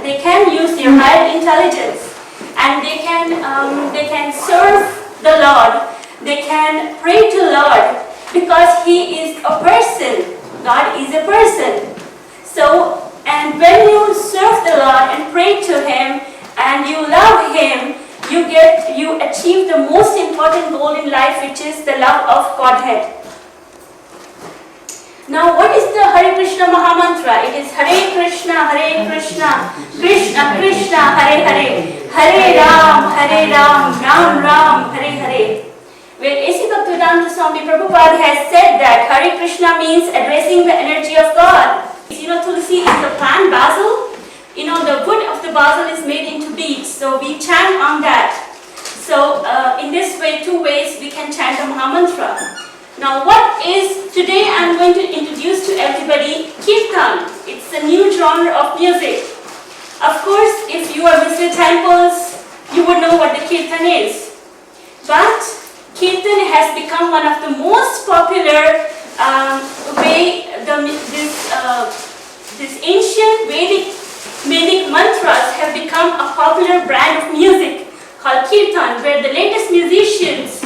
they can use their higher intelligence, and they can serve the Lord. They can pray to Lord because He is a person. God is a person. So, and when you serve the Lord and pray to Him and you love Him, you achieve the most important goal in life, which is the love of Godhead. Now, what is the Hare Krishna Mahamantra? It is Hare Krishna, Krishna Krishna, Hare Hare, Hare Ram, Ram Ram, Hare Hare. Where A.C. Bhaktivedanta Swami Prabhupada has said that Hare Krishna means addressing the energy of God. Tulsi is the plant basil. The wood of the basil is made into beads, so we chant on that. So in this way, two ways we can chant the Mahamantra. Now today I'm going to introduce to everybody Kirtan. It's a new genre of music. Of course, if you have visited temples, you would know what the Kirtan is. But Kirtan has become one of the most popular this ancient Vedic mantras have become a popular brand of music called Kirtan, where the latest musicians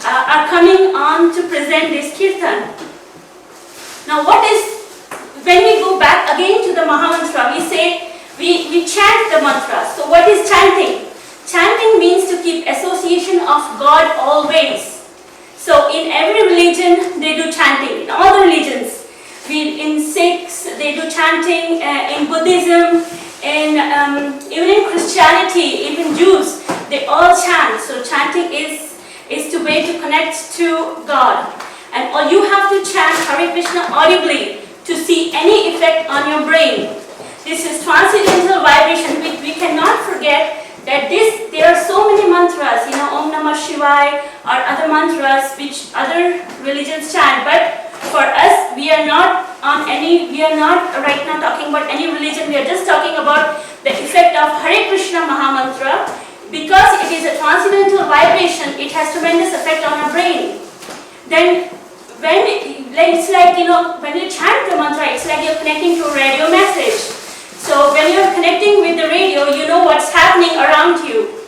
are coming on to present this Kirtan. Now when we go back again to the Mahamantra, we say, we chant the mantra. So what is chanting? Chanting means to keep association of God always. So in every religion they do chanting, in all the religions. In Sikhs they do chanting, in Buddhism, even in Christianity, even Jews, they all chant. So chanting is the way to connect to God. And all you have to chant Hare Krishna audibly to see any effect on your brain. This is transcendental vibration. We cannot forget that there are so many mantras, Om Namah Shivaya or other mantras which other religions chant. But for us, we are not right now talking about any religion. We are just talking about the effect of Hare Krishna Mahamantra. Because it is a transcendental vibration, it has tremendous effect on our brain. Then it's like, when you chant the mantra, it's like you're connecting to a radio message. So when you're connecting with the radio, you know what's happening around you.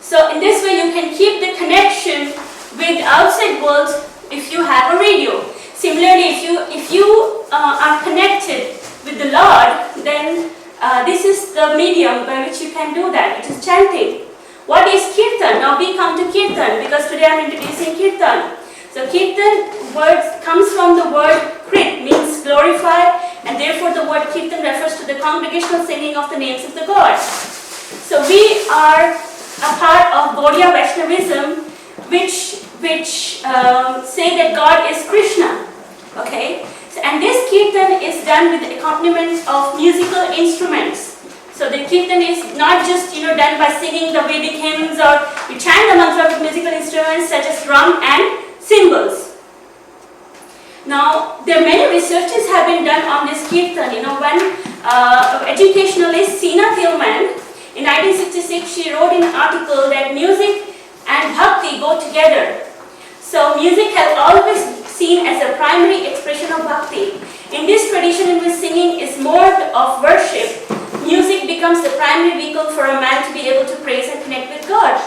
So in this way, you can keep the connection with outside world if you have a radio. Similarly, if you are connected with the Lord, then this is the medium by which you can do that, which is chanting. What is Kirtan? Now we come to Kirtan because today I am introducing Kirtan. So Kirtan word comes from the word Krit, means glorify, and therefore the word Kirtan refers to the congregational singing of the names of the gods. So we are a part of Gaudiya Vaishnavism, which say that God is Krishna. Okay, and this Kirtan is done with the accompaniment of musical instruments. So the Kirtan is not just done by singing the Vedic hymns, or we chant the mantra with musical instruments such as drum and cymbals. Now there are many researches have been done on this Kirtan. One educationalist, Sina Tillman, in 1966 she wrote in an article that music and bhakti go together. So music has always seen as a primary expression of bhakti. In this tradition in which singing is more of worship, music becomes the primary vehicle for a man to be able to praise and connect with God.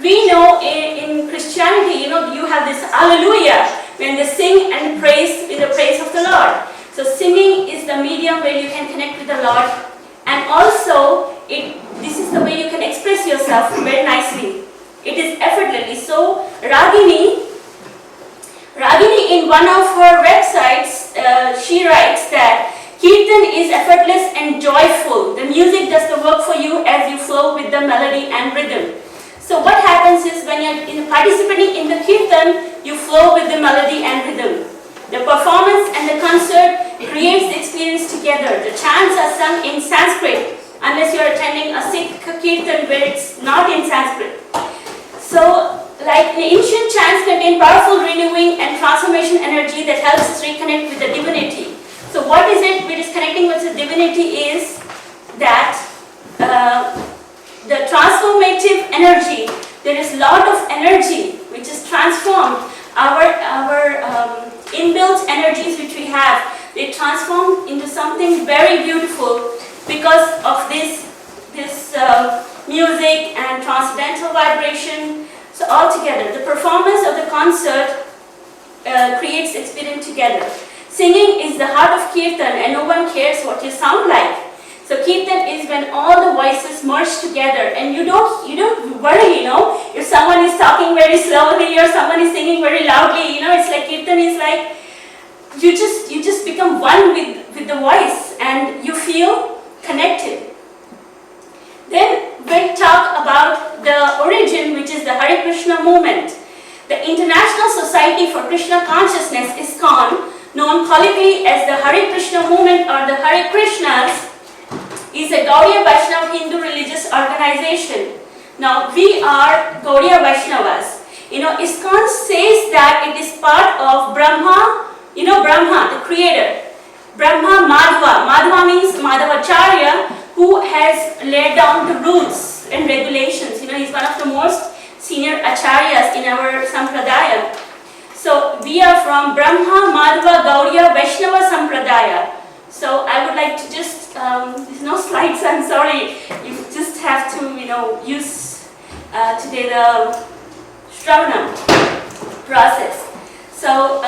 We know in Christianity, you have this Alleluia, when they sing and praise in the praise of the Lord. So singing is the medium where you can connect with the Lord, and also this is the way you can express yourself very nicely. It is effortlessly. So Ragini in one of her websites, she writes that Kirtan is effortless and joyful. The music does the work for you as you flow with the melody and rhythm. So what happens is when you're participating in the Kirtan, you flow with the melody and rhythm. The performance and the concert creates the experience together. The chants are sung in Sanskrit, unless you're attending a Sikh Kirtan where it's not in Sanskrit. So, like the ancient chants contain powerful renewing and transformation energy that helps us reconnect with the divinity. So what is it which is connecting with the divinity is that the transformative energy. There is a lot of energy which is transformed. Our inbuilt energies which we have, they transform into something very beautiful because of vibration. So all together, the performance of the concert creates experience together. Singing is the heart of Kirtan, and no one cares what you sound like. So Kirtan is when all the voices merge together, and you don't worry, if someone is talking very slowly or someone is singing very loudly. It's like Kirtan is like you just become one with the voice, and you feel connected. Then we'll talk about the origin, which is the Hare Krishna movement. The International Society for Krishna Consciousness, ISKCON, known colloquially as the Hare Krishna movement or the Hare Krishnas, is a Gaudiya Vaishnava Hindu religious organization. Now we are Gaudiya Vaishnavas. ISKCON says that it is part of Brahma, Brahma, the creator. Brahma Madhava. Madhava means Madhavacharya, who has laid down the rules and regulations. He's one of the most senior acharyas in our sampradaya. So we are from Brahma Madhava Gaudiya Vaishnava Sampradaya. So I would like to just, there's no slides, I'm sorry. You just have to, use today the Shravanam process. So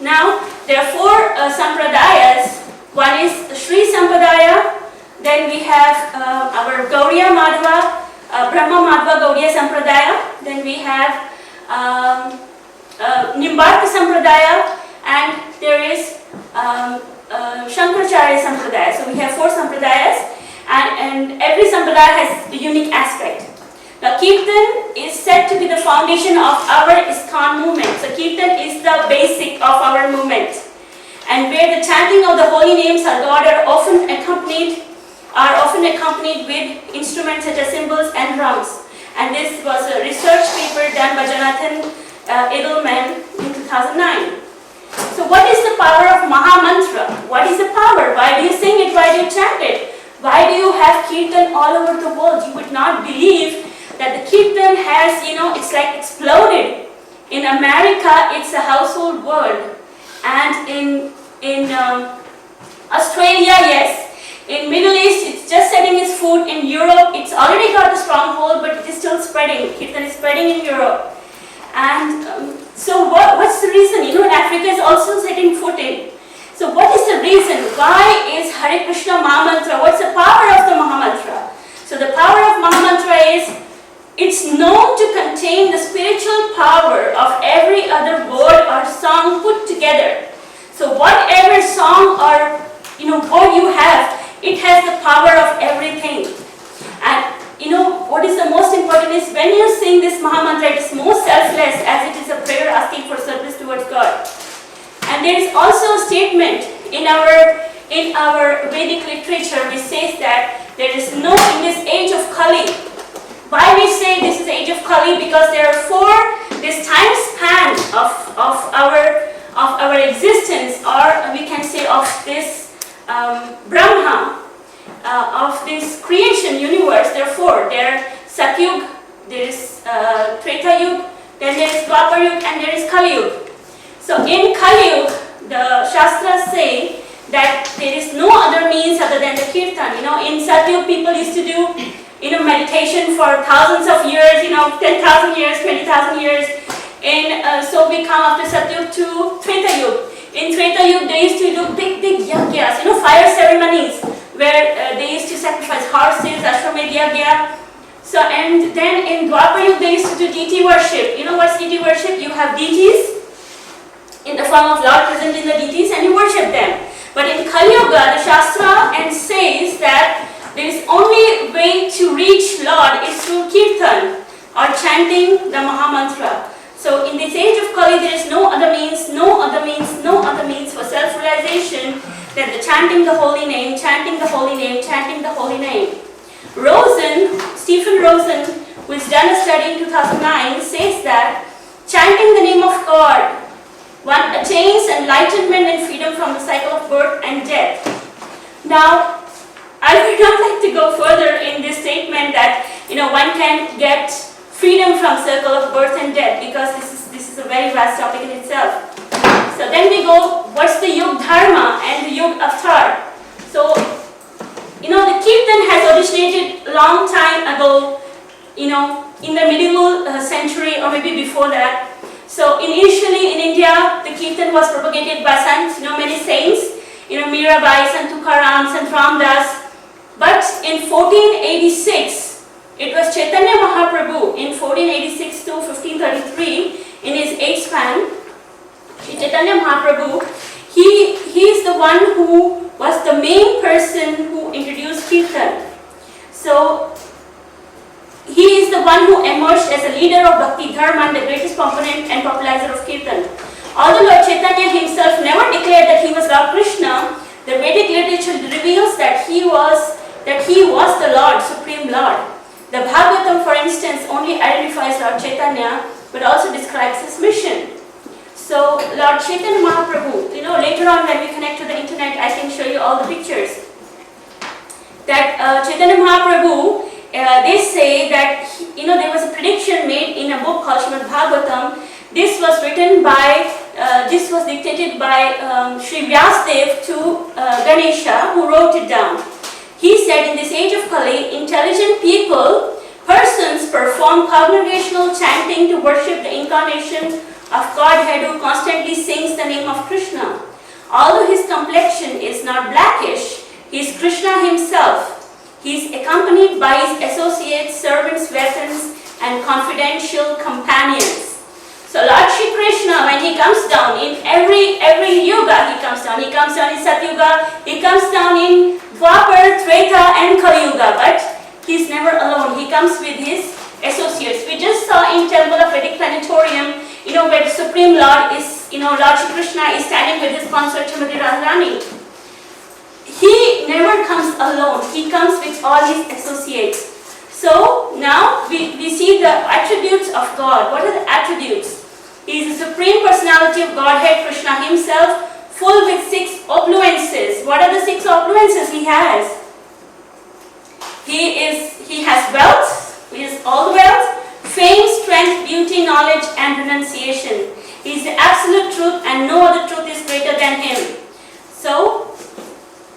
now there are four sampradayas. One is Sri Sampradaya. Then we have our Gaudiya Madhava, Brahma Madhava Gaudiya Sampradaya. Then we have Nimbarka Sampradaya, and there is Shankaracharya Sampradaya. So we have four Sampradayas, and every Sampradaya has a unique aspect. Now Kirtan is said to be the foundation of our ISKCON movement. So Kirtan is the basic of our movement, and where the chanting of the holy names of God are often accompanied with instruments such as cymbals and drums. And this was a research paper done by Jonathan Edelman in 2009. So what is the power of Mahamantra? What is the power? Why do you sing it? Why do you chant it? Why do you have Kirtan all over the world? You would not believe that the Kirtan has, it's like exploded. In America, it's a household word. And in Australia, yes. In Middle East, it's just setting its foot. In Europe, it's already got a stronghold, but it is still spreading. Kirtan is spreading in Europe. And so what's the reason? In Africa is also setting foot in. So what is the reason? Why is Hare Krishna Mahamantra? What's the power of the Mahamantra? So the power of Mahamantra is, it's known to contain the spiritual power of every other word or song put together. So whatever song or word you have, it has the power of everything. And what is the most important is when you sing this Mahamantra, it is most selfless, as it is a prayer asking for service towards God. And there is also a statement in our Vedic literature which says that there is in this age of Kali. Why we say this is age of Kali? Because there are this time span of our existence, or we can say of this Brahma, of this creation universe. There are four. There are Satyug, there is Treta Yug, then there is Dwapar Yug, and there is Kali Yug. So in Kali Yug, the Shastras say that there is no other means other than the Kirtan. In Satyug, people used to do meditation for thousands of years, 10,000 years, 20,000 years. So we come after Satyug to Treta Yug. In Treta Yug, they used to do big yagyas, fire ceremonies, where they used to sacrifice horses, Ashwamedh Yagya. So, and then in Dwapar Yug, they used to do deity worship. What's deity worship? You have deities in the form of Lord present in the deities, and you worship them. But in Kali Yuga, the Shastra says that there is only way to reach Lord is through Kirtan, or chanting the Mahamantra. So in this age of Kali, there is no other means for self-realization than the chanting the holy name, chanting the holy name, chanting the holy name. Stephen Rosen, who has done a study in 2009, says that chanting the name of God, one attains enlightenment and freedom from the cycle of birth and death. Now, I would not like to go further in this statement that one can get freedom from circle of birth and death, because this is a very vast topic in itself. So then we go, what's the Yug Dharma and the Yug Avatar? So, the Kirtan has originated long time ago in the medieval century or maybe before that. So initially in India, the Kirtan was propagated by saints, many saints, Mirabai, Sant Tukaram, Sant Ramdas. But in 1486, it was Chaitanya Mahaprabhu in 1486 to 1533, in his age span, Chaitanya Mahaprabhu, he is the one who was the main person who introduced Kirtan. So he is the one who emerged as a leader of Bhakti Dharma, the greatest component and popularizer of Kirtan. Although Lord Chaitanya himself never declared that he was Lord Krishna, the Vedic literature reveals that he was the Lord, Supreme Lord. The Bhagavatam, for instance, only identifies Lord Chaitanya, but also describes his mission. So Lord Chaitanya Mahaprabhu, later on when we connect to the internet, I can show you all the pictures. That Chaitanya Mahaprabhu, they say that there was a prediction made in a book called Srimad Bhagavatam. This was written by, this was dictated by Sri Vyasdev to Ganesha, who wrote it down. He said, in this age of Kali, intelligent persons perform congregational chanting to worship the incarnation of Godhead who constantly sings the name of Krishna. Although his complexion is not blackish, he is Krishna himself. He is accompanied by his associates, servants, weapons, and confidential companions. So Lord Shri Krishna, when he comes down in every yuga, he comes down. He comes down in Satyuga, he comes down in Dwapar, Treta, and Kali Yuga, but he's never alone. He comes with his associates. We just saw in Temple of Vedic Planetarium, where the Supreme Lord is, Lord Shri Krishna is standing with his consort Srimati Radharani. He never comes alone. He comes with all his associates. So now we see the attributes of God. What are the attributes? He is the Supreme Personality of Godhead, Krishna himself, full with 6 opulences. What are the 6 opulences he has? He has wealth, he has all the wealth, fame, strength, beauty, knowledge, and renunciation. He is the absolute truth, and no other truth is greater than him. So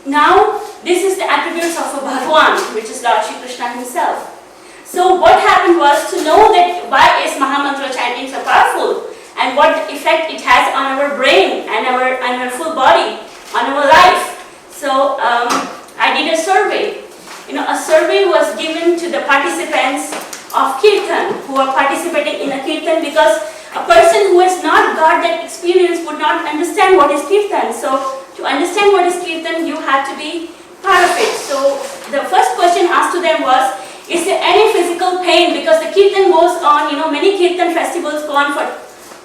now this is the attributes of a Bhagwan, which is Lord Shri Krishna himself. So what happened was, to know that why is Mahamantra chanting so powerful, and what effect it has on our brain and our full body, on our life. So I did a survey. A survey was given to the participants of Kirtan who are participating in a Kirtan, because a person who has not got that experience would not understand what is Kirtan. So to understand what is Kirtan, you have to be part of it. So the first question asked to them was, is there any physical pain? Because the Kirtan goes on, many Kirtan festivals go on for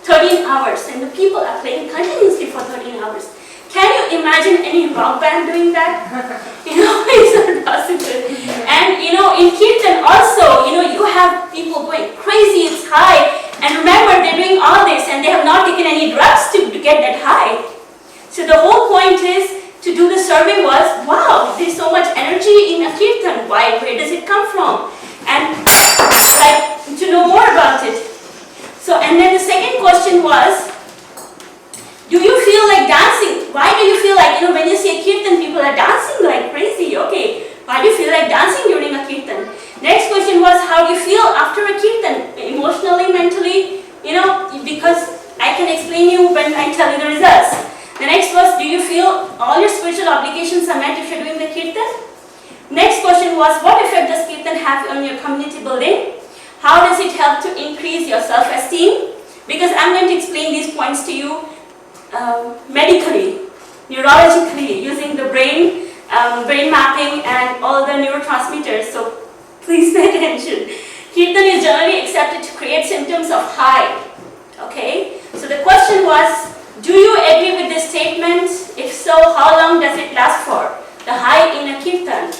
13 hours and the people are playing continuously for 13 hours. Can you imagine any rock band doing that? It's not possible. And in Kirtan also, you have people going crazy, it's high. And remember, they're doing all this and they have not taken any drugs to get that high. So the whole point is, to do the survey was, wow, there's so much energy in a Kirtan. Where does it come from? And to know more about it. So, and then the second question was, do you feel like dancing? Why do you feel like, when you see a Kirtan, people are dancing like crazy? Okay, why do you feel like dancing during a Kirtan? Next question was, how do you feel after a Kirtan? Emotionally, mentally, because I can explain you when I tell you the results. The next was, do you feel all your spiritual obligations are met if you're doing the Kirtan? Next question was, what effect does Kirtan have on your community building? How does it help to increase your self-esteem? Because I'm going to explain these points to you medically, neurologically, using the brain mapping and all the neurotransmitters. So please pay attention. Kirtan is generally accepted to create symptoms of high. Okay? So the question was, do you agree with this statement? If so, how long does it last for? The high in a Kirtan.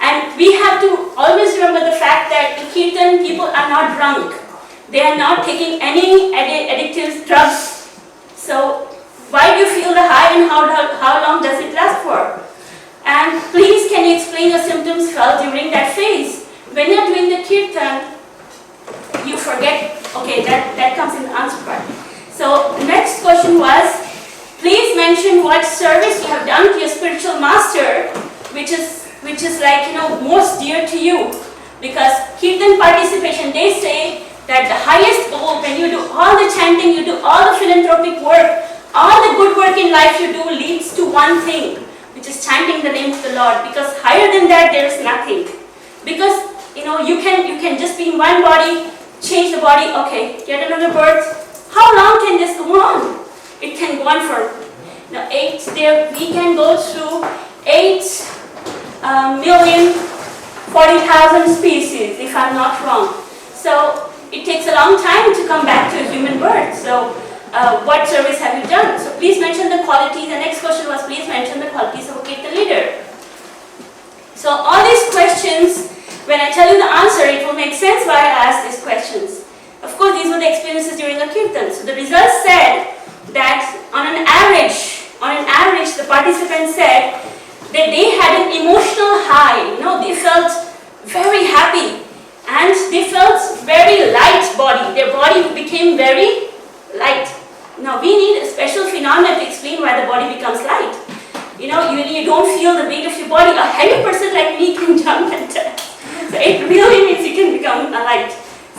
And we have to always remember the fact that in Kirtan, people are not drunk. They are not taking any addictive drugs. So why do you feel the high, and how long does it last for? And please, can you explain your symptoms felt during that phase? When you're doing the Kirtan, you forget, okay, that comes in the answer part. So the next question was, please mention what service you have done to your spiritual master, which is like, most dear to you. Because Kirtan participation, they say that the highest goal, when you do all the chanting, you do all the philanthropic work, all the good work in life you do leads to one thing, which is chanting the name of the Lord. Because higher than that, there is nothing. Because you can just be in one body, change the body, okay, get another birth. How long can this go on? It can go on for we can go through 8,040,000 species, if I'm not wrong. So it takes a long time to come back to a human birth. So what service have you done? So please mention the qualities. The next question was, please mention the qualities of a Kirtan leader. So all these questions, when I tell you the answer, it will make sense why I asked these questions. Of course, these were the experiences during a Kirtan. So the results said that on an average, the participants said that they had an emotional high. They felt very happy and they felt very light body. Their body became very light. Now we need a special phenomenon to explain why the body becomes light. You don't feel the weight of your body. A heavy person like me can jump and dance. So it really means you can become light.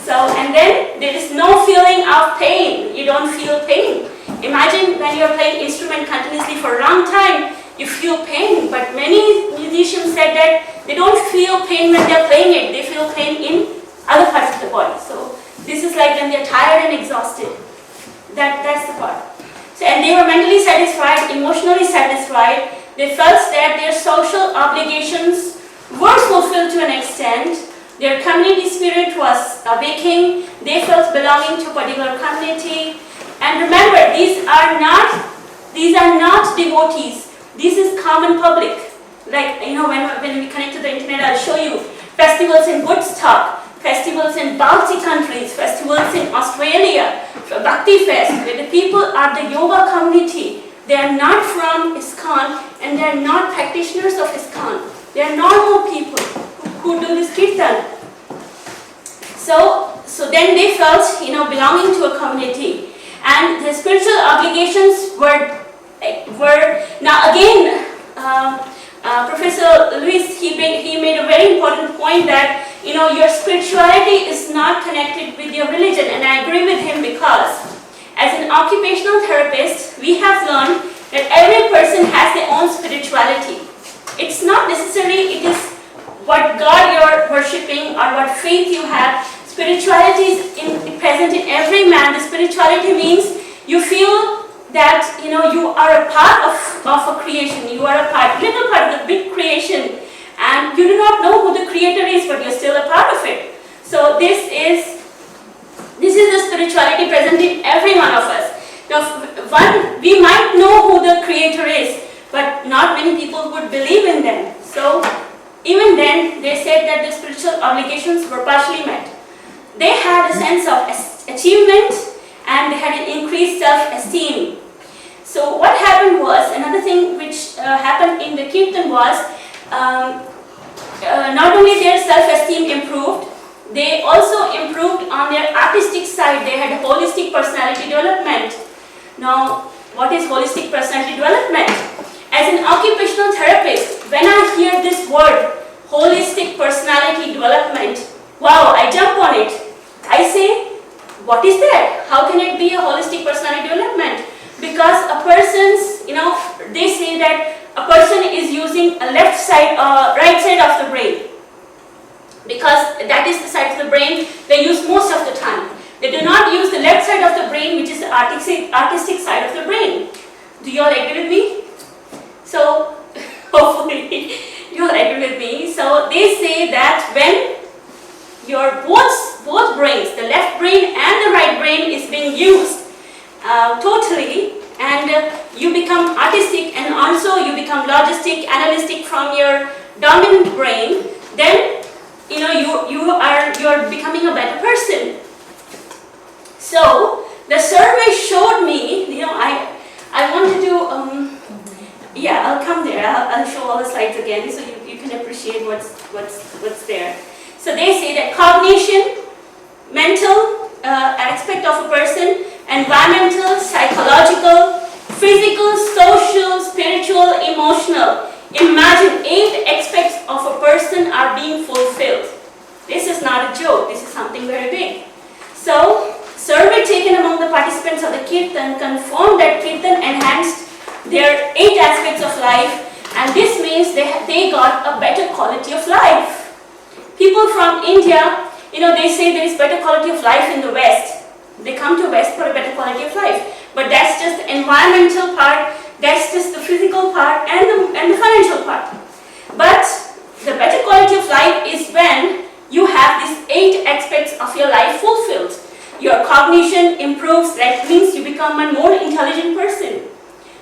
So, and then there is no feeling of pain. You don't feel pain. Imagine when you're playing instrument continuously for a long time, you feel pain. But many musicians said that they don't feel pain when they're playing it. They feel pain in other parts of the body. So this is like when they're tired and exhausted. That's the part. So, and they were mentally satisfied, emotionally satisfied. They felt that their social obligations were fulfilled to an extent. Their community spirit was awakening. They felt belonging to a particular community. And remember, these are not devotees. This is common public. Like, when we connect to the internet, I'll show you festivals in Woodstock, festivals in Baltic countries, festivals in Australia, Bhakti Fest, where the people are the yoga community. They are not from ISKCON and they are not practitioners of ISKCON. They are normal people who do this Kirtan. So then they felt, belonging to a community. And the spiritual obligations were now again, Professor Luis, he made a very important point that, your spirituality is not connected with your religion. And I agree with him because as an occupational therapist, we have learned that every person has their own spirituality. It's not necessarily it is what God you're worshipping or what faith you have. Spirituality is present in every man. The spirituality means you feel that you are a part of a creation. You are little part of the big creation, and you do not know who the creator is, but you're still a part of it. So this is the spirituality present in every one of us. Now, we might know who the creator is, but not many people would believe in them. So even then, they said that the spiritual obligations were partially met. They had a sense of achievement and they had an increased self-esteem. So what happened was, another thing which happened in the Kirtan was, not only their self-esteem improved, they also improved on their artistic side. They had holistic personality development. Now, what is holistic personality development? As an occupational therapist, when I hear this word, holistic personality development, wow, I jump on it. I say, what is that? How can it be a holistic personality development? Because a person's, they say that a person is using a right side of the brain. Because that is the side of the brain they use most of the time. They do not use the left side of the brain, which is the artistic side of the brain. Do you all agree with me? So, hopefully, you all agree with me. So, they say that when your both brains, the left brain and the right brain is being used totally, and you become artistic and also you become logistic, analytic from your dominant brain, then you're becoming a better person. So the survey showed me, I want to do, I'll come there. I'll show all the slides again so you can appreciate what's there. So they say that cognition, mental aspect of a person, environmental, psychological, physical, social, spiritual, emotional. Imagine 8 aspects of a person are being fulfilled. They means they got a better quality of life. People from India, they say there is better quality of life in the West. They come to West for a better quality of life. But that's just the environmental part, that's just the physical part and the financial part. But the better quality of life is when you have these 8 aspects of your life fulfilled. Your cognition improves, that means you become a more intelligent person.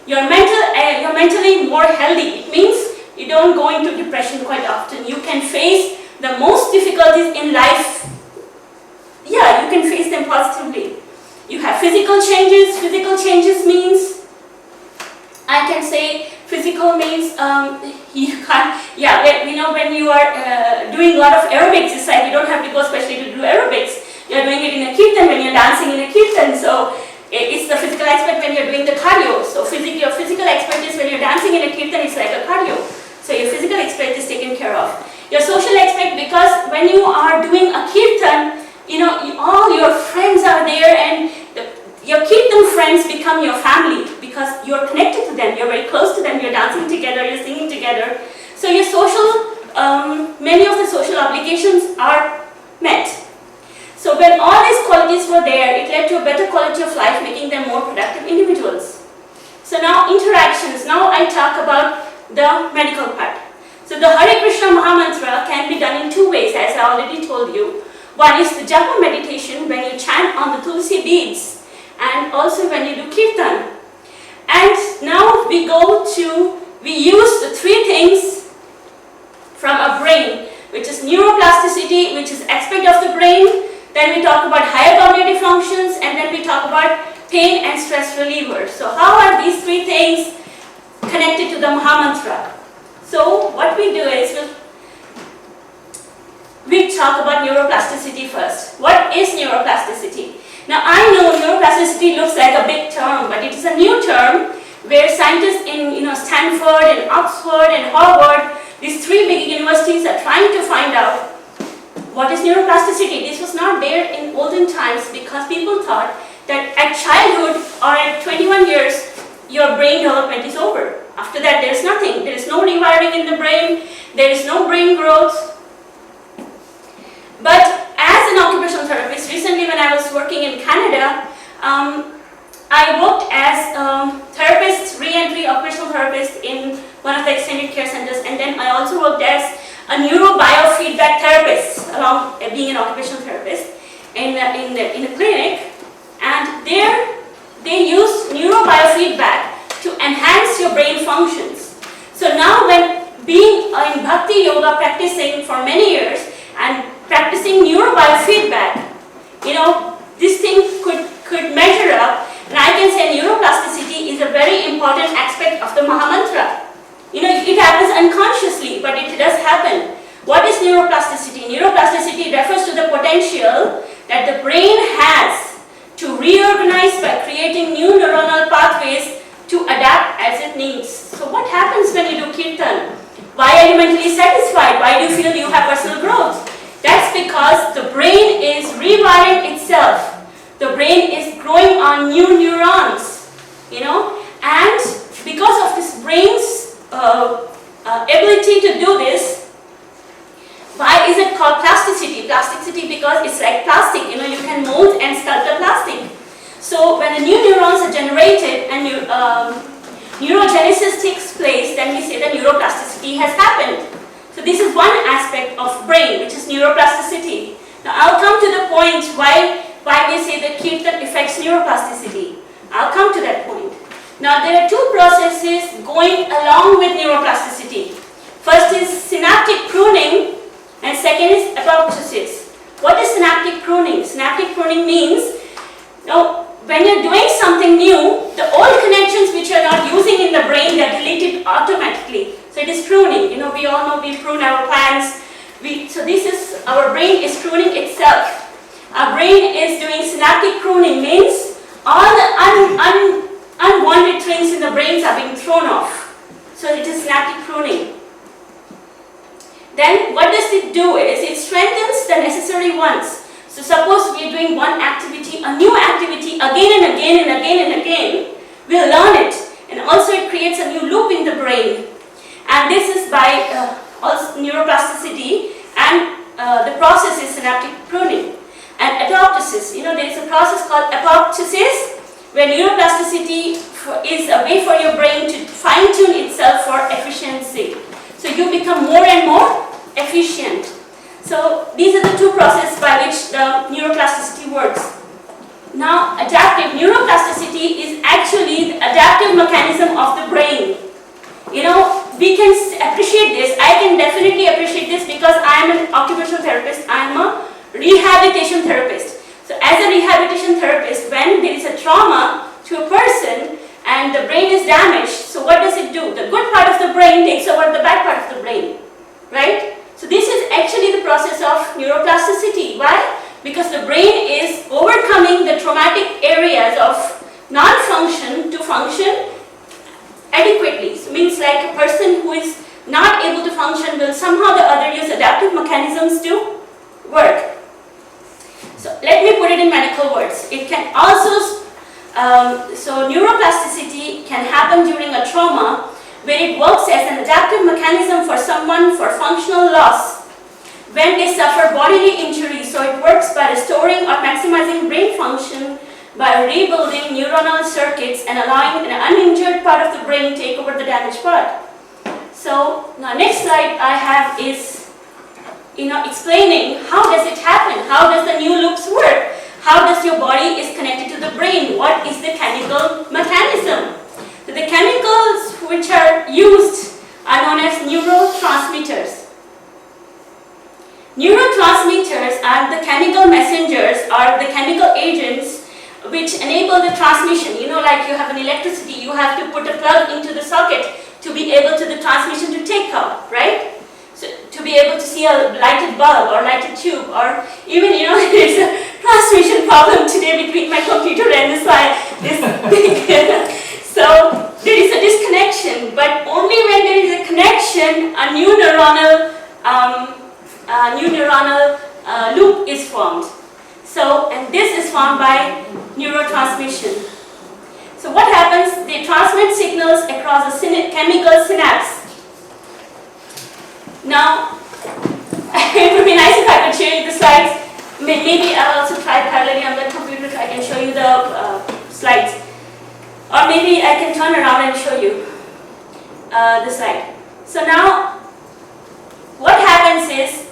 You're mentally more healthy, it means you don't go into depression quite often. You can face the most difficulties in life. Yeah, you can face them positively. You have physical changes. Physical changes means, I can say, physical means you can't. Yeah, when you are doing a lot of aerobics, it's like you don't have to go specially to do aerobics. You're doing it in a kirtan when you're dancing in a kirtan. So it's the physical aspect when you're doing the cardio. So your physical aspect is when you're dancing in a kirtan, it's like a cardio. So your physical aspect is taken care of. Your social aspect, because when you are doing a kirtan, all your friends are there, and your kirtan friends become your family because you're connected to them, you're very close to them, you're dancing together, you're singing together. So your social, many of the social obligations are met. So when all these qualities were there, it led to a better quality of life, making them more productive individuals. So now interactions. Now I talk about the medical part. So the Hare Krishna Mahamantra can be done in 2 ways, as I already told you. One is the japa meditation, when you chant on the tulsi beads, and also when you do kirtan. And now we use the 3 things from our brain, which is neuroplasticity, which is aspect of the brain. Then we talk about higher cognitive functions, and then we talk about pain and stress relievers. So how are these 3 things connected to the Mahamantra? So what we do is we talk about neuroplasticity first. What is neuroplasticity? Now I know neuroplasticity looks like a big term, but it is a new term where scientists in Stanford and Oxford and Harvard, these 3 big universities, are trying to find out what is neuroplasticity. This was not there in olden times because people thought that at childhood or at 21 years your brain development is over. After that there is nothing. There is no rewiring in the brain, there is no brain growth. But as an occupational therapist, recently when I was working in Canada, I worked as a therapist, re-entry occupational therapist in one of the extended care centers, and then I also worked as a neurobiofeedback therapist, along being an occupational therapist in a clinic. And there they use neurobiofeedback to enhance your brain functions. So now when being in Bhakti Yoga practicing for many years and practicing neurobiofeedback, this thing could measure up, and I can say neuroplasticity is a very important aspect of the Mahamantra. It happens unconsciously, but it does happen. What is neuroplasticity? Neuroplasticity refers to the potential that the brain has to reorganize by creating new neuronal pathways to adapt as it needs. So what happens when you do kirtan? Why are you mentally satisfied? Why do you feel you have personal growth? That's because the brain is rewiring itself. The brain is growing on new neurons, and because of this brain's ability to do this, why is it called plasticity? Plasticity because it's like plastic, you can mold and sculpt a plastic. So when the new neurons are generated and neurogenesis takes place, then we say that neuroplasticity has happened. So this is one aspect of brain, which is neuroplasticity. Now I'll come to the point why we say that kirtan affects neuroplasticity. I'll come to that point. Now there are 2 processes going along with neuroplasticity. First is synaptic pruning, and second is apoptosis. What is synaptic pruning? Synaptic pruning means, when you're doing something new, the old connections which you're not using in the brain, they're deleted automatically. So it is pruning. We all know we prune our plants. So this is, our brain is pruning itself. Our brain is doing synaptic pruning, means all the unwanted things in the brains are being thrown off. So it is synaptic pruning. Then what does it do is, it strengthens the necessary ones. So suppose we are doing one activity, a new activity again and again and again and again, we'll learn it. And also it creates a new loop in the brain. and this is by also neuroplasticity, and the process is synaptic pruning. And apoptosis, there is a process called apoptosis, where neuroplasticity is a way for your brain to fine-tune itself for efficiency. So you become more and more efficient. So these are the two processes by which the neuroplasticity works. Now, adaptive neuroplasticity is actually the adaptive mechanism of the brain. We can appreciate this. I can definitely appreciate this because I am an occupational therapist. I am a rehabilitation therapist. So as a rehabilitation therapist, when there is a trauma to a person and the brain is damaged, so what does it do? The good part of the brain takes over the bad part of the brain, right? So this is actually the process of neuroplasticity. Why? Because the brain is overcoming the traumatic areas of non-function to function adequately. So it means like a person who is not able to function will somehow or the other use adaptive mechanisms to work. So let me put it in medical words. It can also, so neuroplasticity can happen during a trauma where it works as an adaptive mechanism for someone for functional loss when they suffer bodily injury. So it works by restoring or maximizing brain function by rebuilding neuronal circuits and allowing an uninjured part of the brain take over the damaged part. So now next slide I have is explaining how does it happen, how does the new loops work, how does your body is connected to the brain, what is the chemical mechanism. So the chemicals which are used are known as neurotransmitters. Neurotransmitters are the chemical messengers or the chemical agents which enable the transmission. Like you have an electricity, you have to put a plug into the socket to be able to the transmission to take up, right? So to be able to see a lighted bulb or lighted tube, or even there's a transmission problem today between my computer and this thing. So there is a disconnection, but only when there is a connection, a new neuronal loop is formed. So, and this is formed by neurotransmission. So what happens? They transmit signals across a chemical synapse. Now, it would be nice if I could show you the slides. Maybe I'll also try parallelly on the computer so I can show you the slides. Or maybe I can turn around and show you the slide. So now, what happens is,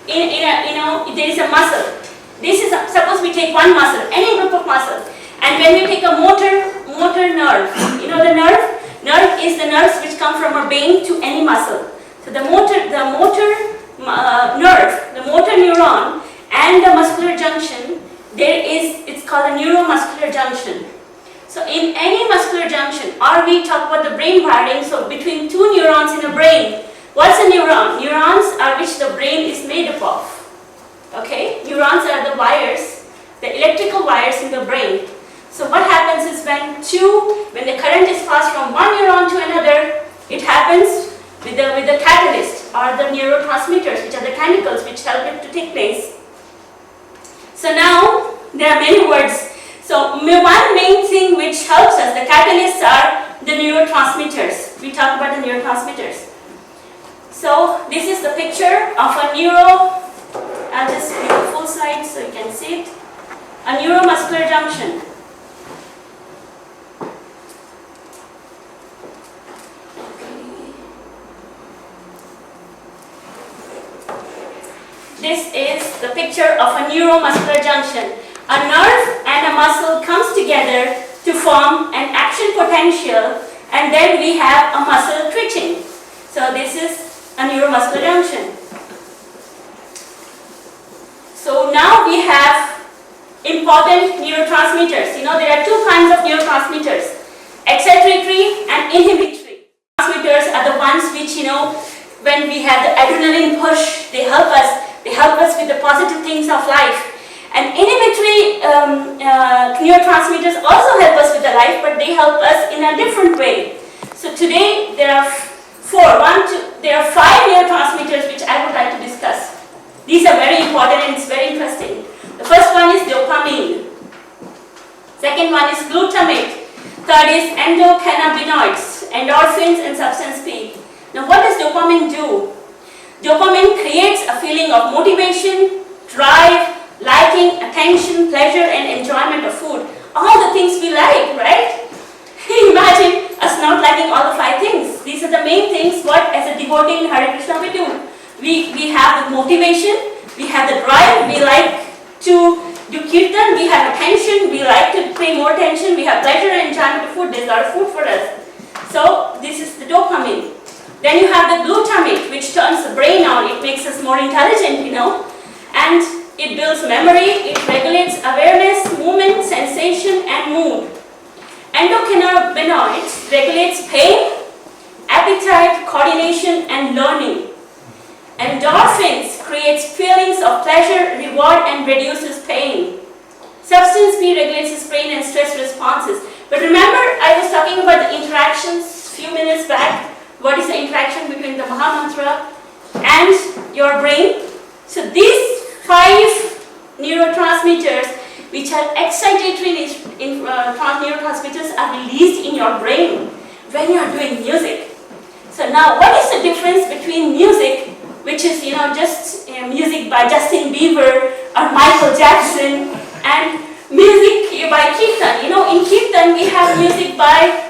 there is a muscle. This is, suppose we take one muscle, any group of muscle, and when we take a motor nerve, the nerve is the nerves which come from our brain to any muscle. So the motor nerve, the motor neuron, and the muscular junction, it's called a neuromuscular junction. So in any muscular junction, or we talk about the brain wiring, so between two neurons in the brain, what's a neuron? Neurons are which the brain is made up of. Okay, neurons are the wires, the electrical wires in the brain. So what happens is when the current is passed from one neuron to another, it happens with the catalyst or the neurotransmitters, which are the chemicals which help it to take place. So now there are many words. So one main thing which helps us, the catalysts are the neurotransmitters. We talk about the neurotransmitters. So this is the picture of a I'll just make a full slide so you can see it. A neuromuscular junction. This is the picture of a neuromuscular junction. A nerve and a muscle comes together to form an action potential, and then we have a muscle twitching. So this is a neuromuscular junction. So now we have important neurotransmitters. There are two kinds of neurotransmitters, excitatory and inhibitory. Transmitters are the ones which, when we have the adrenaline push, they help us with the positive things of life. And inhibitory neurotransmitters also help us with the life, but they help us in a different way. So today there are there are 5 neurotransmitters which I would like to discuss. These are very important and it's very interesting. The first one is dopamine. Second one is glutamate. Third is endocannabinoids, endorphins and substance P. Now what does dopamine do? Dopamine creates a feeling of motivation, drive, liking, attention, pleasure, and enjoyment of food. All the things we like, right? Imagine us not liking all the 5 things. These are the main things what as a devotee in Hare Krishna we do. We have the motivation, we have the drive, we like to do kirtan, we have attention, we like to pay more attention, we have pleasure and enjoyment of food. There's a lot of food for us. So this is the dopamine. Then you have the glutamate, which turns the brain on. It makes us more intelligent, and it builds memory, it regulates awareness, movement, sensation, and mood. Endocannabinoids regulates pain, appetite, coordination, and learning. Endorphins creates feelings of pleasure, reward, and reduces pain. Substance P regulates brain and stress responses. But remember, I was talking about the interactions few minutes back. What is the interaction between the Mahamantra and your brain? So these 5 neurotransmitters, which are excitatory neurotransmitters, are released in your brain when you are doing music. So now, what is the difference between music, which is just music by Justin Bieber or Michael Jackson, and music by Kirtan? In Kirtan we have music by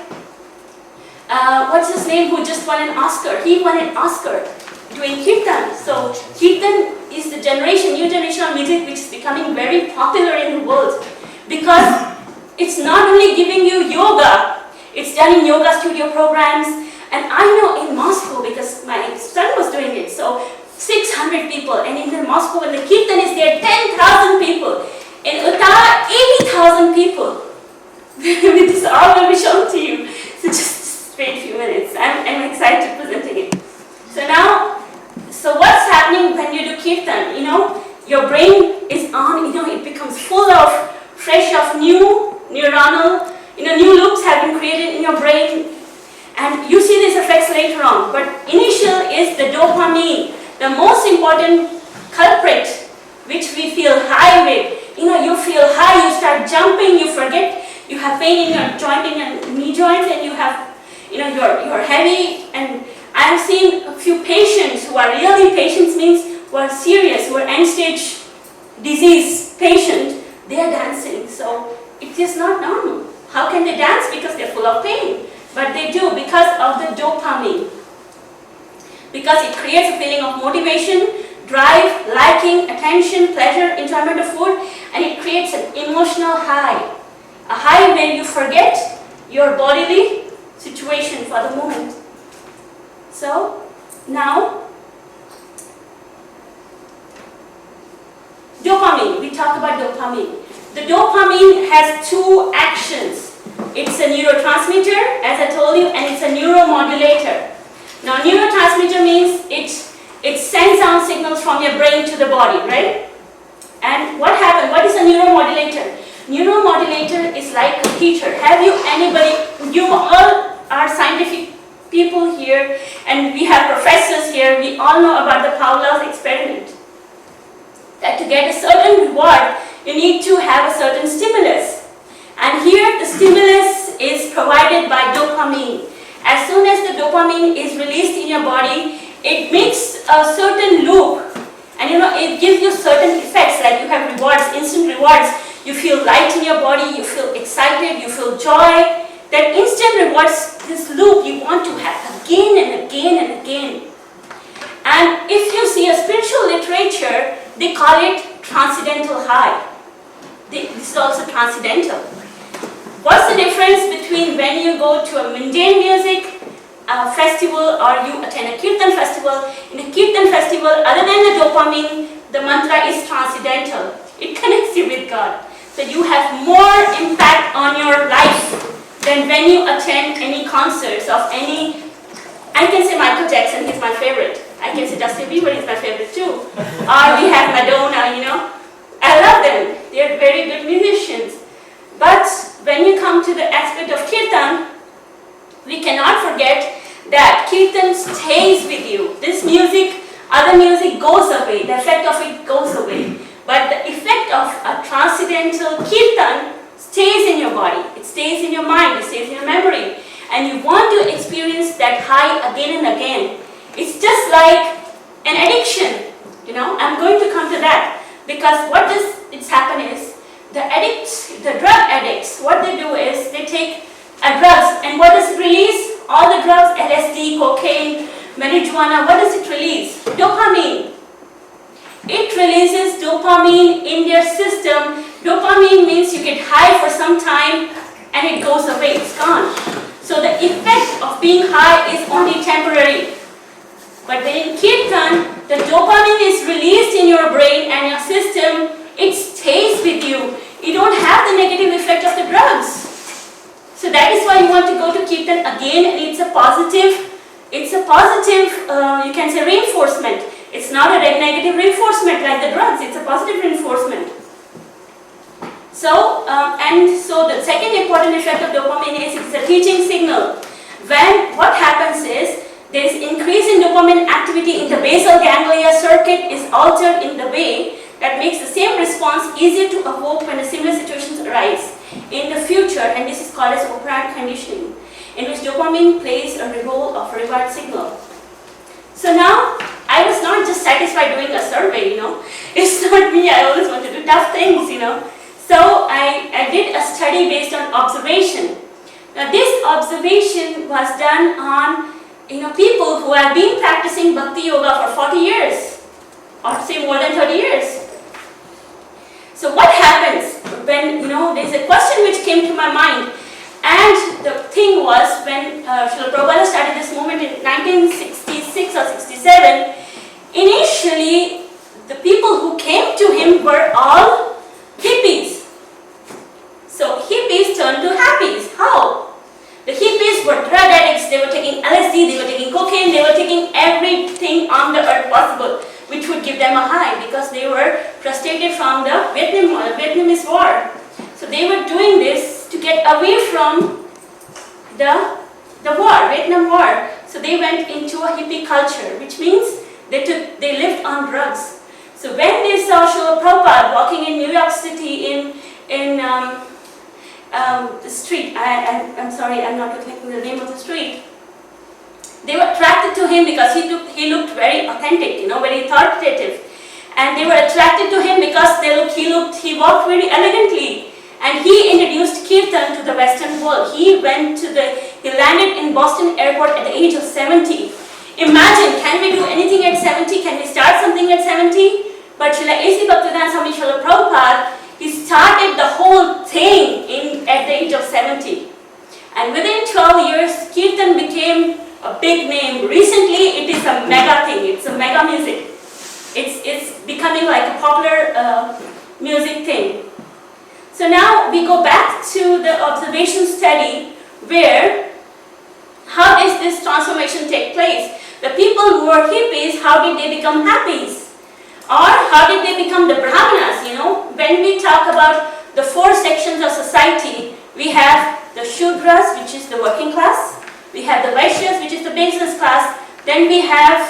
what's his name, who just won an Oscar? He won an Oscar doing Kirtan. So Kirtan is the new generation of music which is becoming very popular in the world, because it's not only giving you yoga, it's done in yoga studio programs. And I know in Moscow, because my son was doing it, so 600 people, and in Moscow when the Kirtan is there, 10,000 people. In Uttar, 80,000 people. This all will be shown to you. So just wait a few minutes. I'm excited presenting it. So what's happening when you do Kirtan? Your brain is on, it becomes full of, fresh of new neuronal, new loops have been created in your brain. And you see these effects later on. But initial is the dopamine, the most important culprit, which we feel high with. You feel high, you start jumping, you forget, you have pain in your joint, in your knee joint, and you have, you're heavy. And I've seen a few patients who are really patients, means who are serious, who are end-stage disease patient, they are dancing. So it is not normal. How can they dance? Because they're full of pain. But they do because of the dopamine. Because it creates a feeling of motivation, drive, liking, attention, pleasure, enjoyment of food, and it creates an emotional high. A high where you forget your bodily situation for the moment. So, now, dopamine. We talk about dopamine. The dopamine has 2 actions. It's a neurotransmitter, as I told you, and it's a neuromodulator. Now, neurotransmitter means it sends out signals from your brain to the body, right? And what happens? What is a neuromodulator? Neuromodulator is like a heater. You all are scientific people here, and we have professors here. We all know about the Pavlov's experiment. That to get a certain reward, you need to have a certain stimulus. And here the stimulus is provided by dopamine. As soon as the dopamine is released in your body, it makes a certain loop, and it gives you certain effects, like you have rewards, instant rewards. You feel light in your body, you feel excited, you feel joy. That instant rewards, this loop you want to have again and again and again. And if you see a spiritual literature, they call it transcendental high. This is also transcendental. What's the difference between when you go to a mundane music festival or you attend a Kirtan festival? In a Kirtan festival, other than the dopamine, the mantra is transcendental. It connects you with God. So you have more impact on your life than when you attend any concerts of any. I can say Michael Jackson is my favorite. I can say Justin Bieber is my favorite too. Or we have Madonna, I love them. They are very good musicians. But when you come to the aspect of Kirtan, we cannot forget that Kirtan stays with you. This music, other music goes away. The effect of it goes away. But the effect of a transcendental Kirtan stays in your body. It stays in your mind. It stays in your memory. and you want to experience that high again and again. It's just like an addiction, you know. I'm going to come to that, because what it's happen is, the addicts, the drug addicts, what they do is they take drugs, and what does it release? All the drugs, LSD, cocaine, marijuana, what does it release? Dopamine. It releases dopamine in their system. Dopamine means you get high for some time and it goes away, it's gone. So the effect of being high is only temporary. But when in Kirtan, the dopamine is released in your brain and your system, it stays with you. You don't have the negative effect of the drugs. So that is why you want to go to Kirtan again, and it's a positive, you can say, reinforcement. It's not a negative reinforcement like the drugs, it's a positive reinforcement. So, so the second important effect of dopamine is it's a teaching signal. When what happens is, there is increase in dopamine activity in the basal ganglia circuit is altered in the way that makes the same response easier to evoke when a similar situations arise in the future, and this is called as operant conditioning, in which dopamine plays a role of a reward signal. So now, I was not just satisfied doing a survey, you know. It's not me, I always want to do tough things, you know. So I did a study based on observation. Now this observation was done on, you know, people who have been practicing Bhakti Yoga for 40 years, or say more than 30 years. So what happens when, you know, there's a question which came to my mind, and the thing was, when Srila Prabhupada started this movement in 1966 or 67, initially the people who came to him were all hippies. So hippies turned to happies. How? The hippies were drug addicts, they were taking LSD, they were taking cocaine, they were taking everything on the earth possible, which would give them a high, because they were frustrated from the Vietnamese war. So they were doing this to get away from the war, Vietnam War. So they went into a hippie culture, which means they lived on drugs. So when they saw Srila Prabhupada walking in New York City in the street, I'm sorry, I'm not reflecting the name of the street, they were attracted to him because he looked very authentic, you know, very authoritative. And they were attracted to him because he walked very elegantly. And he introduced Kirtan to the Western world. He landed in Boston airport at the age of 70. Imagine, can we do anything at 70? Can we start something at 70? But Srila A.C. Bhaktivedanta Swami Srila Prabhupada, he started the whole thing at the age of 70. And within 12 years, Kirtan became a big name. Recently, it is a mega thing. It's a mega music. It's becoming like a popular music thing. So now we go back to the observation study, where how does this transformation take place? The people who were hippies, how did they become happies? Or how did they become the brahmanas? You know, when we talk about the four sections of society, we have the Shudras, which is the working class. We have the Vaishyas, which is the business class. Then we have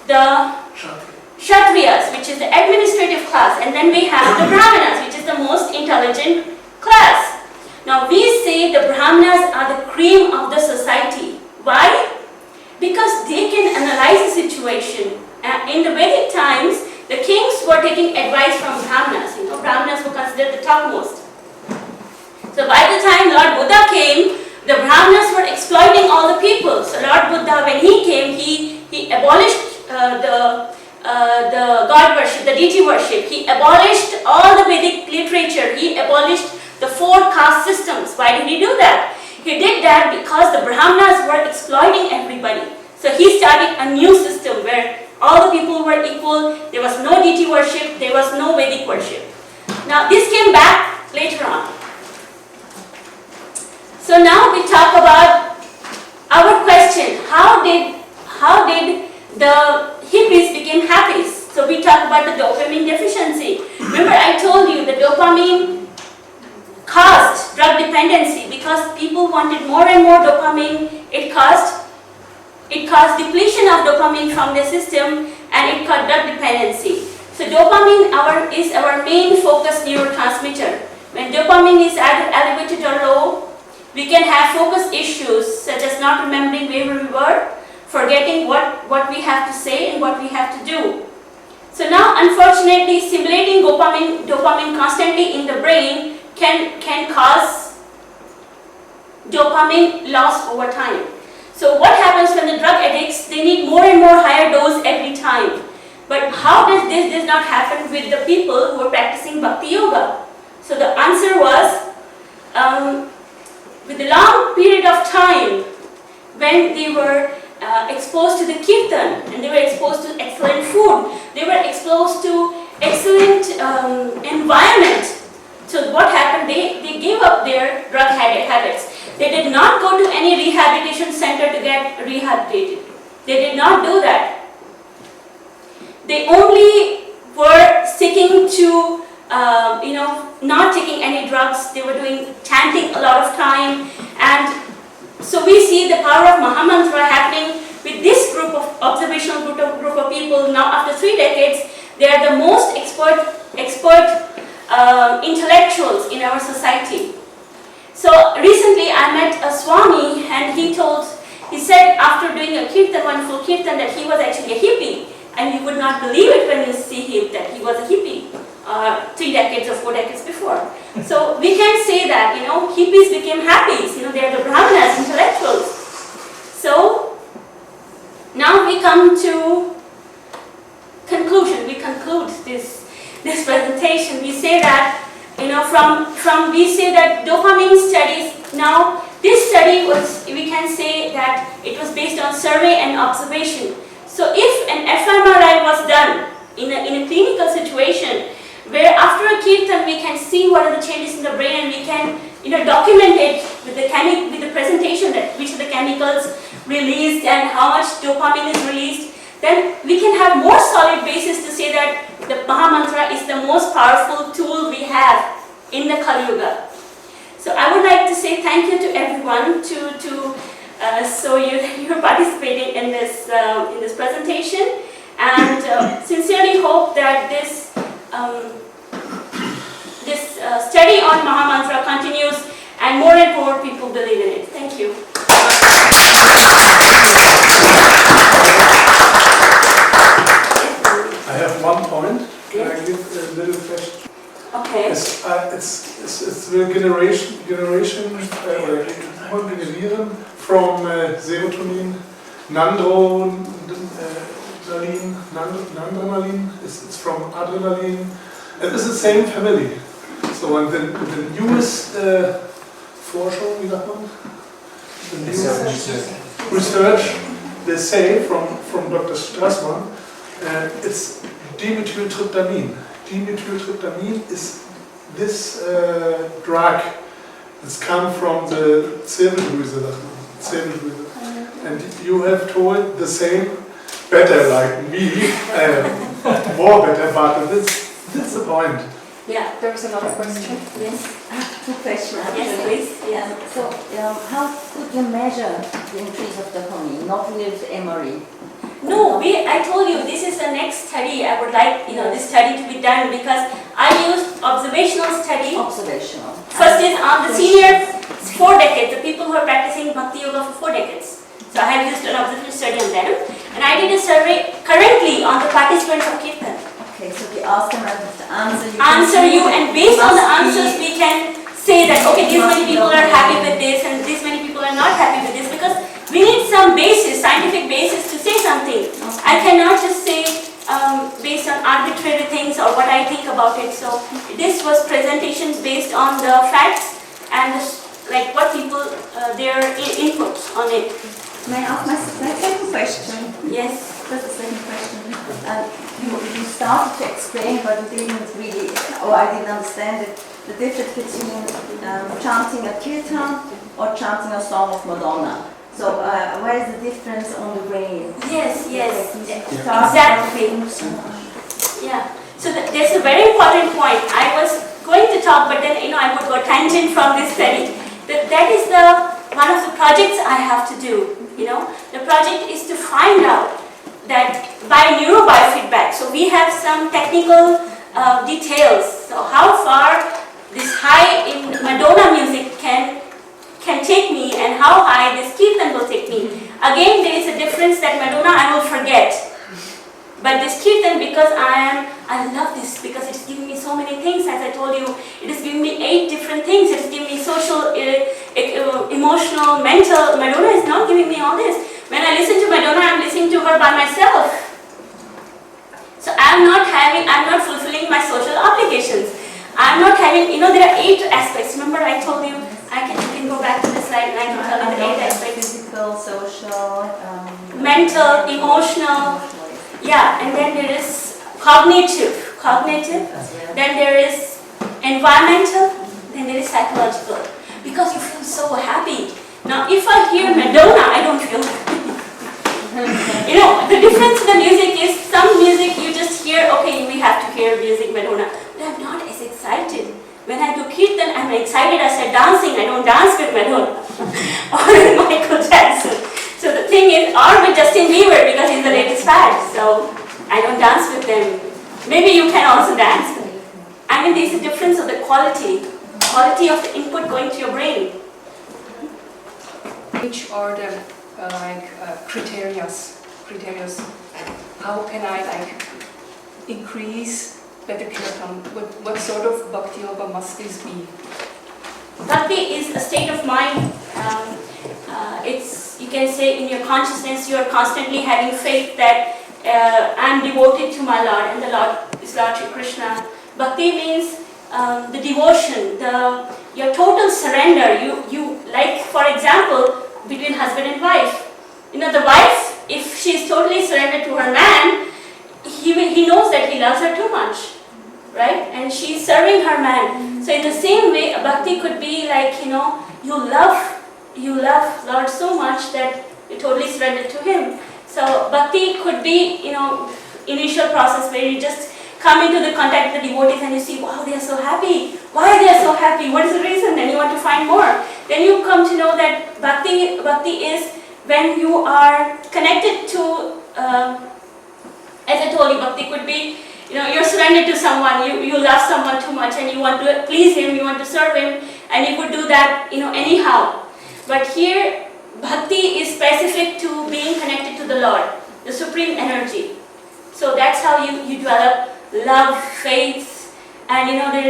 the Kshatriyas, which is the administrative class. And then we have the Brahmanas, which is the most intelligent class. Now we say the Brahmanas are the cream of the society. Why? Because they can analyze the situation. In the Vedic times, the kings were taking advice from Brahmanas. You know, Brahmanas were considered the topmost. So by the time Lord Buddha came, the Brahmanas were exploiting all the people. So Lord Buddha, when he came, he abolished the god worship, the deity worship. He abolished all the Vedic literature. He abolished the four caste systems. Why did he do that? He did that because the Brahmanas were exploiting everybody. So he started a new system where all the people were equal. There was no deity worship. There was no Vedic worship. Now this came back later on. So now we talk about our question. How did the hippies become happy? So we talk about the dopamine deficiency. Remember I told you the dopamine caused drug dependency because people wanted more and more dopamine. It caused depletion of dopamine from the system, and it caused drug dependency. So dopamine is our main focus neurotransmitter. When dopamine is either elevated or low, We can have focus issues such as not remembering where we were, forgetting what we have to say and what we have to do. So now, unfortunately, stimulating dopamine constantly in the brain can cause dopamine loss over time. So what happens when the drug addicts, they need more and more higher dose every time. But how does not happen with the people who are practicing Bhakti Yoga? So the answer was, with the long period of time when they were exposed to the Kirtan and they were exposed to excellent food, they were exposed to excellent environment. So what happened? They gave up their drug habits. They did not go to any rehabilitation center to get rehabilitated. They did not do that. They only were sticking to, not taking any drugs. They were doing chanting a lot of time. And so we see the power of Mahamantra happening with this observational group of people. Now after 3 decades, they are the most expert intellectuals in our society. So recently I met a Swami, and he said after doing a Kirtan, wonderful Kirtan, that he was actually a hippie. And you would not believe it when you see him that he was a hippie 3 decades or 4 decades before. So we can say that, hippies became happies, they are the brahmanas, intellectuals. So now we come to conclusion. We conclude this presentation. We say that, we say that dopamine studies, now this study was, we can say that it was based on survey and observation. So if an fMRI was done in a clinical situation where after a Kirtan we can see what are the changes in the brain, and we can document it with the presentation that which of the chemicals released and how much dopamine is released, then we can have more solid basis to say that the Mahamantra is the most powerful tool we have in the Kali Yuga. So I would like to say thank you to everyone so you're participating in this presentation, and sincerely hope that this study on Mahamantra continues and more people believe in it. Thank you. I have one point. Can I give a little question? Okay. It's the generation from serotonin, nandronalin, it's from adrenaline, and it's the same family. So in the newest Forschung, wie sagt man? The newest research, they say from Dr. Strassmann, it's dimethyltryptamine. Dimethyltryptamine is this drug. It's come from the Zirbeldrüse, and you have told the same, better like me, more better, but that's the point. Yeah, there was another question. Yes. 2 questions. Yes, please. Yeah. So, how could you measure the increase of dopamine? Not with MRE. No, I told you this is the next study. I would like this study to be done because I used observational study. Observational. First is on the senior 4 decades, the people who are practicing Bhakti Yoga for 4 decades. So I have used an observational study on them, and I did a survey currently on the participants of Kirtan. Okay, so we ask them to answer you, and based on the answers we can say that okay, these many people are happy with this and these many people are not happy with this, because we need some basis, scientific basis to say something. Okay. I cannot just say based on arbitrary things or what I think about it. So this was presentations based on the facts and like what people, their inputs on it. May I ask my second question? Yes. That's the second question. You started to explain, but you didn't really, or I didn't understand it, the difference between chanting a Kirtan or chanting a song of Madonna. So where is the difference on the brain? Yes, exactly. Yeah. So that's a very important point. I was going to talk, but then I would go tangent from this study. That is one of the projects I have to do. The project is to find out that by neurobiofeedback. So we have some technical details. So how far this high in Madonna music can can take me and how high this Kirtan will take me. Again, there is a difference that Madonna I will forget. But this Kirtan, because I love this because it's giving me so many things. As I told you, it is giving me 8 different things. It is giving me social, emotional, mental. Madonna is not giving me all this. When I listen to Madonna, I'm listening to her by myself. So I'm not fulfilling my social obligations. I'm not having, there are 8 aspects. Remember I told you, you can go back to the slide and I can tell you the 8 aspects. Physical, social, mental, emotional. Yeah, and then there is cognitive, then there is environmental, then there is psychological. Because you feel so happy. Now, if I hear Madonna, I don't feel happy. The difference in the music is some music you just hear, okay, we have to hear music, Madonna, but I'm not as excited. When I do Kirtan, I'm excited. I start dancing. I don't dance with Madonna or Michael Jackson. So the thing is, or with Justin Bieber because he's the latest fad. So I don't dance with them. Maybe you can also dance. I mean, there's a difference of the quality of the input going to your brain. Which are the criteria? How can I increase better Kirtan? What sort of bhakti yoga must this be? Bhakti is a state of mind. You can say in your consciousness you are constantly having faith that I am devoted to my Lord and the Lord is Lord Hare Krishna. Bhakti means the devotion, your total surrender. You like, for example, between husband and wife. The wife, if she is totally surrendered to her man, he knows that he loves her too much, right? And she is serving her man. So in the same way, a bhakti could be like, you love Lord so much that you totally surrender to Him. So bhakti could be, initial process where you just come into the contact with the devotees and you see, wow, they are so happy. Why they are so happy? What is the reason? Then you want to find more. Then you come to know that bhakti is when you are connected to, as I told you, bhakti could be, you're surrendered to someone, you love someone too much and you want to please him, you want to serve him, and you could do that, anyhow. But here, bhakti is specific to being connected to the Lord, the supreme energy. So that's how you develop love, faith, and there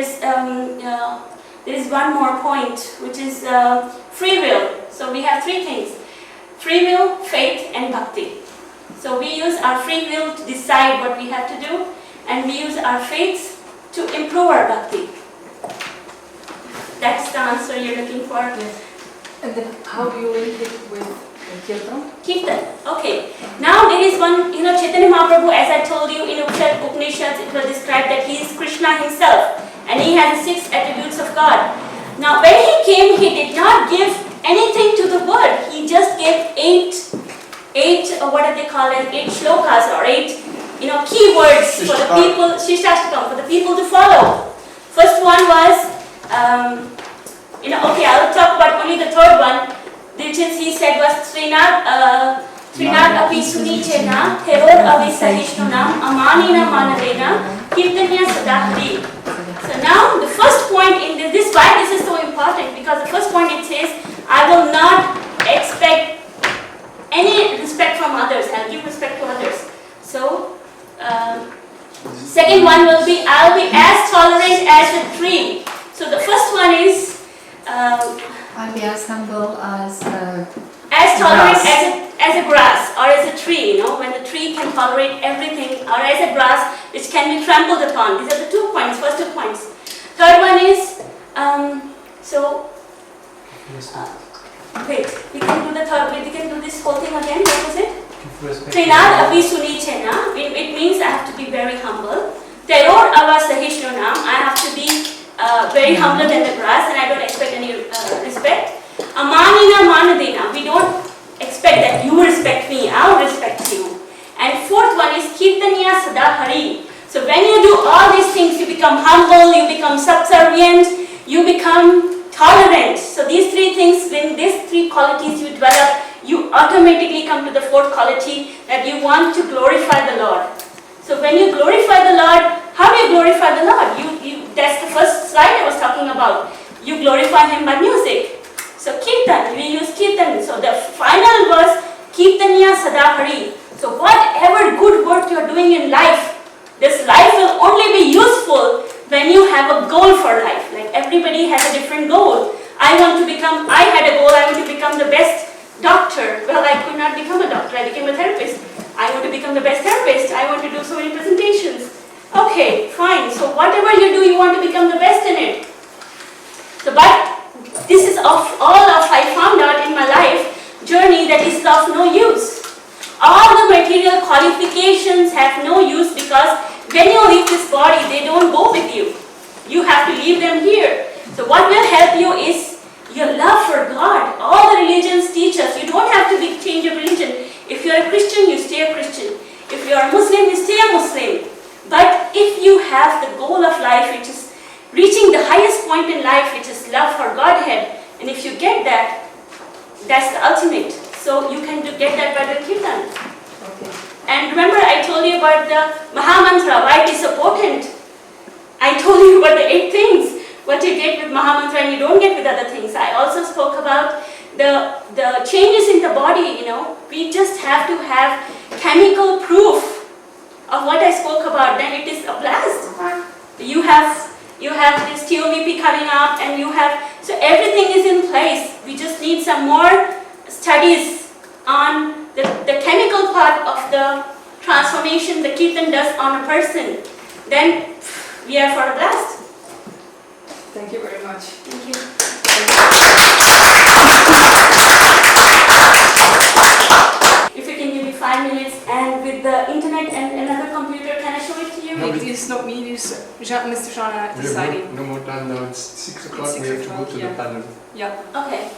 is one more point, which is free will. So we have 3 things: free will, faith, and bhakti. So we use our free will to decide what we have to do, and we use our faith to improve our bhakti. That's the answer you're looking for. Yes. And then how do you link it with Kirtan? Kirtan. Okay. Now there is one, Chaitanya Mahaprabhu, as I told you in Upanishads, it was described that he is Krishna himself and he has the 6 attributes of God. Now when he came, he did not give anything to the world. He just gave 8 what do they call it? 8 shlokas or 8 keywords for the people, Shishtastakam, for the people to follow. First one was, okay, I'll talk about only the 3rd one, which is, he said was Trinad api sunichena, teror avi sahishnunam, amanina manadena, kirtanya sadahari. So now the first point in this, why this is so important, because the first point it says, I will not expect any respect from others, I'll give respect to others. So, second one will be, I'll be as tolerant as a tree. So the first one is, I'll be as humble as tolerant as a grass or as a tree, when the tree can tolerate everything, or as a grass which can be trampled upon. These are the 2 points, first 2 points. Third one is, wait, we can do the third, we can do this whole thing again, what was it? Trinad api sunichena, it means I have to be very humble. Teror ava sahishnunam, I have to be very humbler than the grass and I don't expect any respect. Amanina manadena, we don't expect that you respect me, I'll respect you. And 4th one is kirtanya sadahari. So when you do all these things, you become humble, you become subservient, you become tolerant. So these 3 things, when these 3 qualities you develop, you automatically come to the 4th quality that you want to glorify the Lord. So when you glorify the Lord, how do you glorify the Lord? That's the first slide I was talking about. You glorify Him by music. So Kirtan, we use Kirtan. So the final was Kirtanya Sadahari. So whatever good work you're doing in life, this life will only be useful when you have a goal for life. Like everybody has a different goal. I had a goal, I want to become the best doctor. Well, I could not become a doctor, I became a therapist. I want to become the best therapist, I want to do so many presentations. Okay, fine, so whatever you do, you want to become the best in it. So, but this is all I found out in my life journey that is of no use. All the material qualifications have no use because when you leave this body, they don't go with you. You have to leave them here. So what will help you is your love for God. All the religions teach us, you don't have to change your religion. If you're a Christian, you stay a Christian. If you're a Muslim, you stay a Muslim. But if you have the goal of life, which is reaching the highest point in life, which is love for Godhead, and if you get that, that's the ultimate. So you can get that by the Kirtan. Okay. And remember I told you about the Mahamantra, why it is so potent. I told you about the 8 things, what you get with Mahamantra and you don't get with other things. I also spoke about the changes in the body, you know. We just have to have chemical proof of what I spoke about, then it is a blast. You have this TOVP coming up and so everything is in place. We just need some more studies on the chemical part of the transformation the Kirtan does on a person. Then we are for a blast. Thank you very much. Thank you. If you can give me 5 minutes and with the internet and another computer, can I show it to you? No, it is not me, it is Mr. Jana deciding. No more time now, it's 6 o'clock, we have to go to the panel. Yeah. Okay.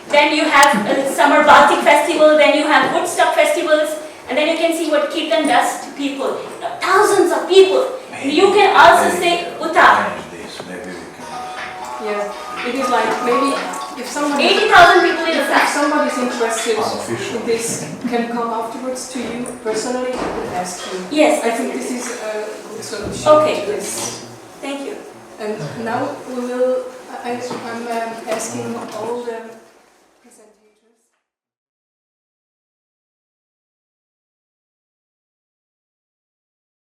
Then you have Summer Baltic Festival, then you have Woodstock festivals, and then you can see what Kirtan does to people. Thousands of people. You can also say Uta. Yeah, it is like maybe if somebody 80,000 people in a if flat. somebody is interested in this, can come afterwards to you personally and ask you. Yes, I think this is a good solution Okay. to this. Thank you. And now we will, I'm asking all the